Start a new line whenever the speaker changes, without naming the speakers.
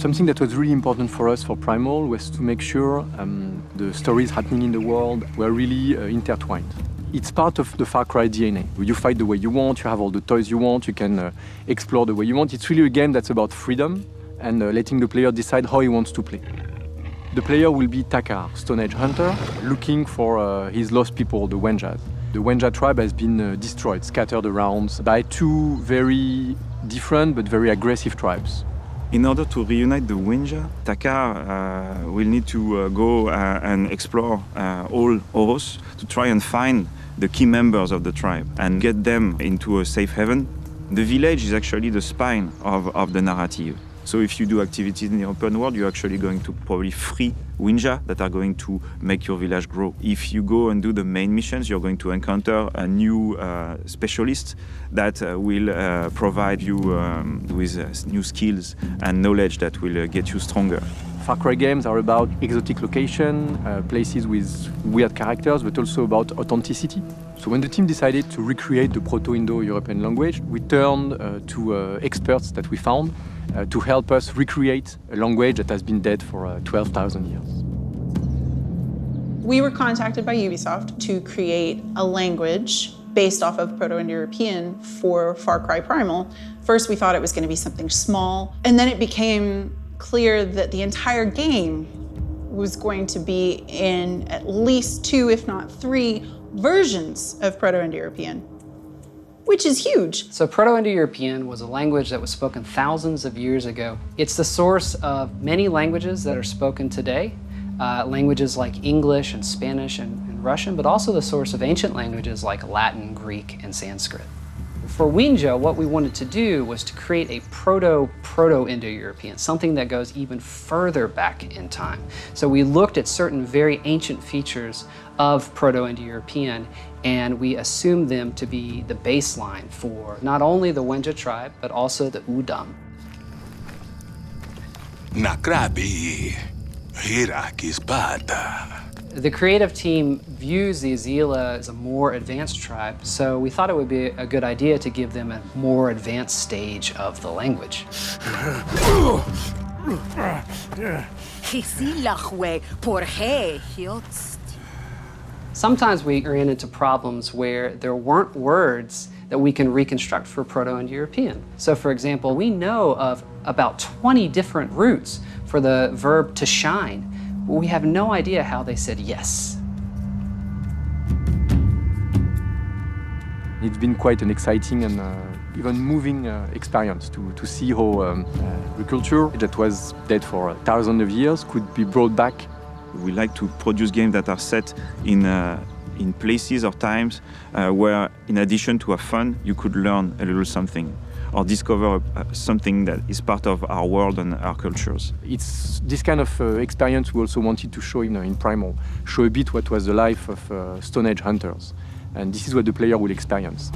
Something that was really important for us for Primal was to make sure the stories happening in the world were really intertwined. It's part of the Far Cry DNA. You fight the way you want, you have all the toys you want, you can explore the way you want. It's really a game that's about freedom and letting the player decide how he wants to play. The player will be Takar, Stone Age hunter, looking for his lost people, the Wenjas. The Wenja tribe has been destroyed, scattered around by two very different but very aggressive tribes.
In order to reunite the Wenja, Takar will need to go and explore all Oros to try and find the key members of the tribe and get them into a safe haven. The village is actually the spine of the narrative. So if you do activities in the open world, you're actually going to probably free Wenja that are going to make your village grow. If you go and do the main missions, you're going to encounter a new specialist that will provide you with new skills and knowledge that will get you stronger.
Far Cry games are about exotic location, places with weird characters, but also about authenticity. So when the team decided to recreate the Proto-Indo-European language, we turned to experts that we found to help us recreate a language that has been dead for 12,000 years.
We were contacted by Ubisoft to create a language based off of Proto-Indo-European for Far Cry Primal. First, we thought it was going to be something small, and then it became clear that the entire game was going to be in at least 2, if not 3, versions of Proto-Indo-European, which is huge.
So Proto-Indo-European was a language that was spoken thousands of years ago. It's the source of many languages that are spoken today, languages like English and Spanish and Russian, but also the source of ancient languages like Latin, Greek, and Sanskrit. For Wenja, what we wanted to do was to create a Proto-Indo-European, something that goes even further back in time. So we looked at certain very ancient features of Proto-Indo-European, and we assumed them to be the baseline for not only the Wenja tribe, but also the Udam.
Nakrabi, Hirakispata.
The creative team views the Azila as a more advanced tribe, so we thought it would be a good idea to give them a more advanced stage of the language. Sometimes we ran into problems where there weren't words that we can reconstruct for Proto-Indo-European. So for example, we know of about 20 different roots for the verb to shine. We have no idea how they said yes.
It's been quite an exciting and even moving experience to see how the culture that was dead for thousands of years could be brought back.
We like to produce games that are set in places or times where, in addition to have fun, you could learn a little something or discover something that is part of our world and our cultures.
It's this kind of experience we also wanted to show in Primal, show a bit what was the life of Stone Age hunters. And this is what the player will experience.